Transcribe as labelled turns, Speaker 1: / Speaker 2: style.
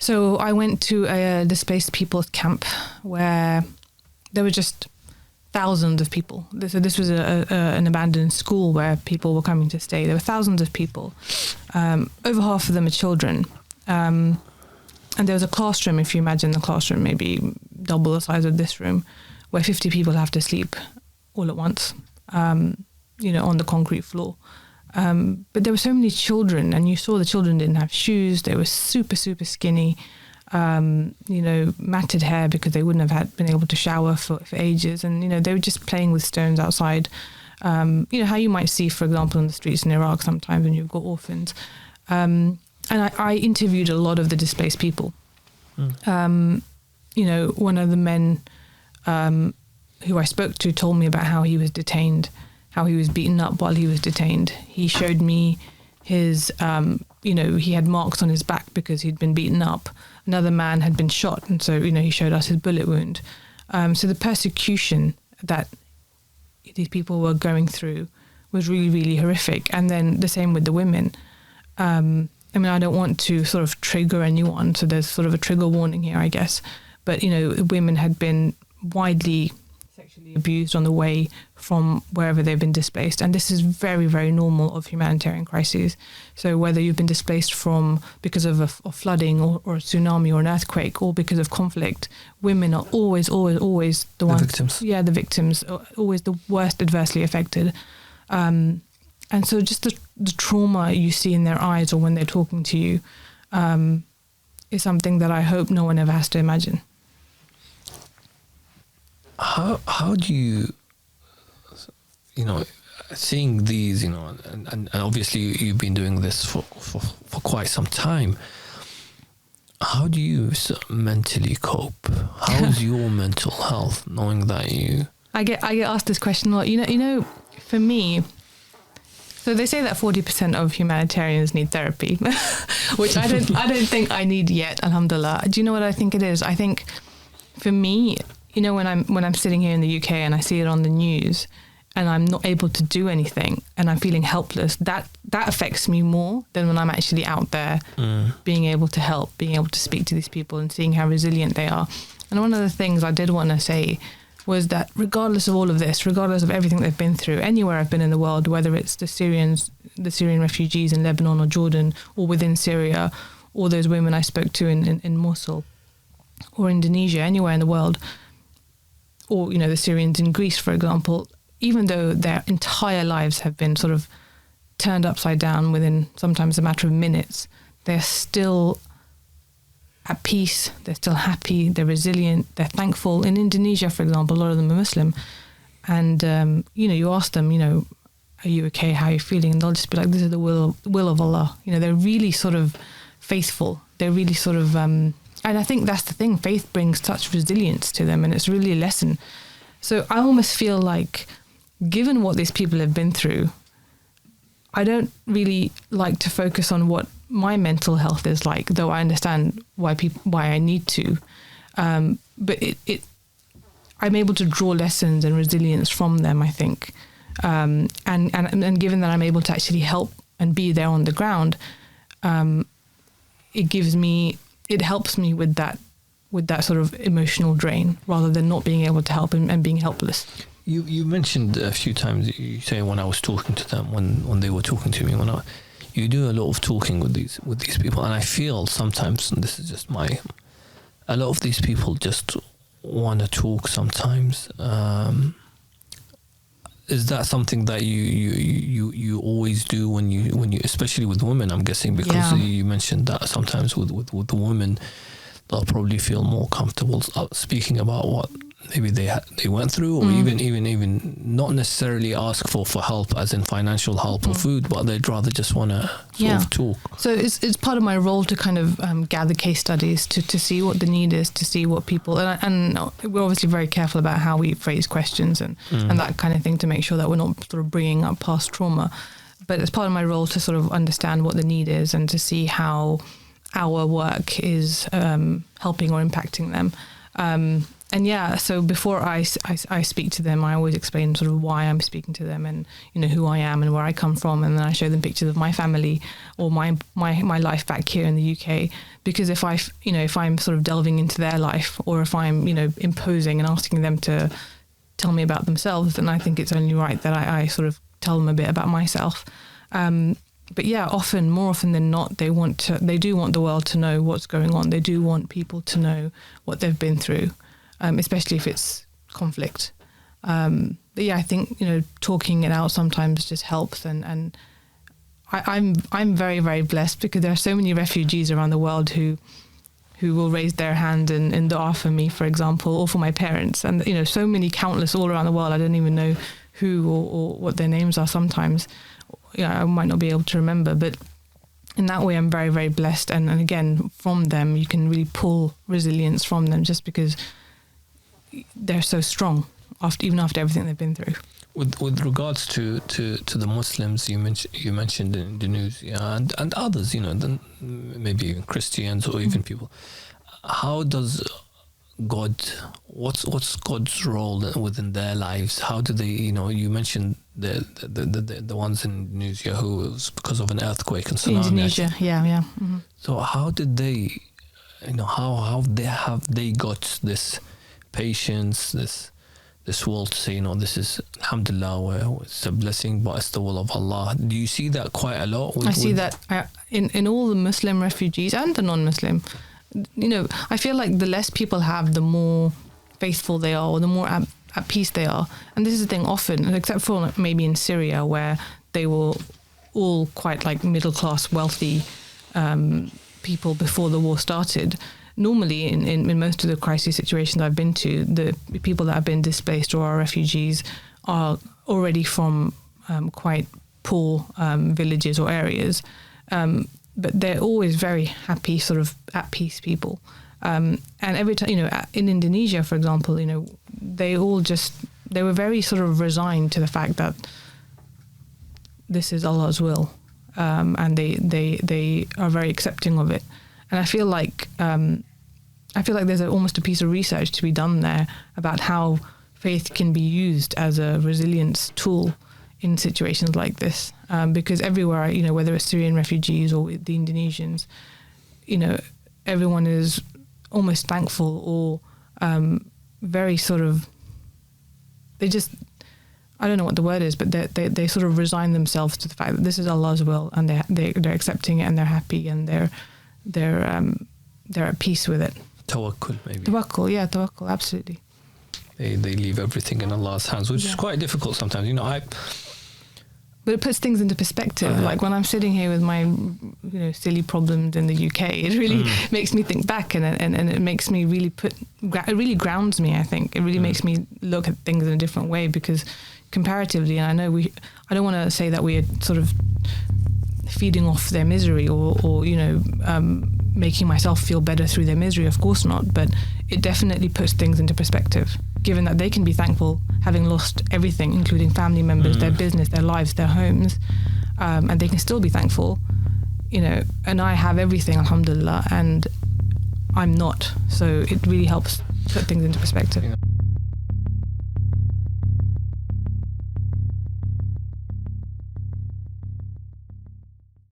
Speaker 1: So I went to a displaced people's camp where there were just thousands of people. So this was an abandoned school where people were coming to stay. There were thousands of people. Over half of them are children. And there was a classroom, if you imagine the classroom, maybe double the size of this room, where 50 people have to sleep all at once, on the concrete floor. But there were so many children, and you saw the children didn't have shoes. They were super, super skinny, matted hair because they wouldn't have been able to shower for ages. And, they were just playing with stones outside. How you might see, for example, on the streets in Iraq sometimes when you've got orphans. And I interviewed a lot of the displaced people. One of the men who I spoke to told me about how he was detained, how he was beaten up while he was detained. He showed me his, he had marks on his back because he'd been beaten up. Another man had been shot, and so, he showed us his bullet wound. So the persecution that these people were going through was really, really horrific. And then the same with the women. I don't want to sort of trigger anyone, so there's sort of a trigger warning here, I guess. But, women had been widely sexually abused on the way from wherever they've been displaced. And this is very, very normal of humanitarian crises. So whether you've been displaced because of flooding or a tsunami or an earthquake or because of conflict, women are always the ones.
Speaker 2: Victims.
Speaker 1: Yeah, the victims, always the worst adversely affected. And so just the trauma you see in their eyes or when they're talking to you is something that I hope no one ever has to imagine.
Speaker 2: How do you, seeing these, and obviously you've been doing this for quite some time. How do you mentally cope? How is your mental health knowing that you...
Speaker 1: I get asked this question a lot. For me... So they say that 40% of humanitarians need therapy, which I don't think I need yet, alhamdulillah. Do you know what I think it is? I think for me, when I'm sitting here in the UK and I see it on the news and I'm not able to do anything and I'm feeling helpless, that affects me more than when I'm actually out there being able to help, being able to speak to these people and seeing how resilient they are. And one of the things I did want to say was that regardless of all of this, regardless of everything they've been through, anywhere I've been in the world, whether it's the Syrian refugees in Lebanon or Jordan or within Syria, or those women I spoke to in Mosul or Indonesia, anywhere in the world, or, the Syrians in Greece, for example, even though their entire lives have been sort of turned upside down within sometimes a matter of minutes, they're still at peace, they're still happy, they're resilient, they're thankful. In Indonesia, for example, a lot of them are Muslim. And, you ask them, are you okay? How are you feeling? And they'll just be like, this is the will of Allah. They're really sort of faithful. They're really sort of, and I think that's the thing. Faith brings such resilience to them, and it's really a lesson. So I almost feel like, given what these people have been through, I don't really like to focus on what my mental health is like, though I understand why I need to. But I'm able to draw lessons and resilience from them, I think. And given that I'm able to actually help and be there on the ground, it helps me with that sort of emotional drain, rather than not being able to help and being helpless.
Speaker 2: You mentioned a few times, you say when I was talking to them, when they were talking to me, you do a lot of talking with these people, and I feel sometimes, and this is just a lot of these people just want to talk sometimes. Is that something that you always do when you especially with women? I'm guessing because you mentioned that sometimes with the women, they'll probably feel more comfortable speaking about what maybe they went through, or even not necessarily ask for help, as in financial help or food, but they'd rather just want to sort of talk.
Speaker 1: So it's part of my role to kind of gather case studies to see what the need is, to see what people, and we're obviously very careful about how we phrase questions and that kind of thing, to make sure that we're not sort of bringing up past trauma. But it's part of my role to sort of understand what the need is and to see how our work is helping or impacting them. So before I speak to them, I always explain sort of why I'm speaking to them and, who I am and where I come from. And then I show them pictures of my family or my life back here in the UK. Because if I'm sort of delving into their life, or if I'm, imposing and asking them to tell me about themselves, then I think it's only right that I sort of tell them a bit about myself. But yeah, more often than not, they do want the world to know what's going on. They do want people to know what they've been through. Especially if it's conflict. But yeah, I think, talking it out sometimes just helps. And I'm very, very blessed because there are so many refugees around the world who will raise their hand and dua for me, for example, or for my parents. And, so many countless all around the world. I don't even know who or what their names are sometimes. I might not be able to remember, but in that way, I'm very, very blessed. And again, from them, you can really pull resilience from them just because they're so strong even after everything they've been through.
Speaker 2: With regards to the Muslims you mentioned in Indonesia and others, then maybe even Christians or even people, how does what's God's role within their lives? How do they, you mentioned the ones in Indonesia who it was because of an earthquake and tsunami.
Speaker 1: Indonesia, yeah. Mm-hmm.
Speaker 2: So how did they, how have they got this patience, this will to say, this is alhamdulillah, it's a blessing, but it's the will of Allah. Do you see that quite a lot?
Speaker 1: I see that in all the Muslim refugees and the non-Muslim. I feel like the less people have, the more faithful they are, or the more at peace they are. And this is the thing often, except for maybe in Syria, where they were all quite like middle-class, wealthy people before the war started. Normally, in most of the crisis situations I've been to, the people that have been displaced or are refugees are already from quite poor villages or areas, but they're always very happy, sort of at peace people. And every time, in Indonesia, for example, they were very sort of resigned to the fact that this is Allah's will, and they are very accepting of it. And I feel like there's almost a piece of research to be done there about how faith can be used as a resilience tool in situations like this. Because everywhere, whether it's Syrian refugees or the Indonesians, everyone is almost thankful or very sort of, I don't know what the word is, but they sort of resign themselves to the fact that this is Allah's will, and they're accepting it, and they're happy, and they're at peace with it.
Speaker 2: Tawakkul, maybe.
Speaker 1: Tawakkul, absolutely.
Speaker 2: They leave everything in Allah's hands, which is quite difficult sometimes.
Speaker 1: But it puts things into perspective. Like when I'm sitting here with my, silly problems in the UK, it really makes me think back, and it makes me really it really grounds me. I think it really makes me look at things in a different way, because comparatively, and I know I don't want to say that we're sort of feeding off their misery or making myself feel better through their misery, of course not, but it definitely puts things into perspective, given that they can be thankful having lost everything, including family members, their business, their lives, their homes, and they can still be thankful, and I have everything, alhamdulillah, and I'm not. So it really helps put things into perspective.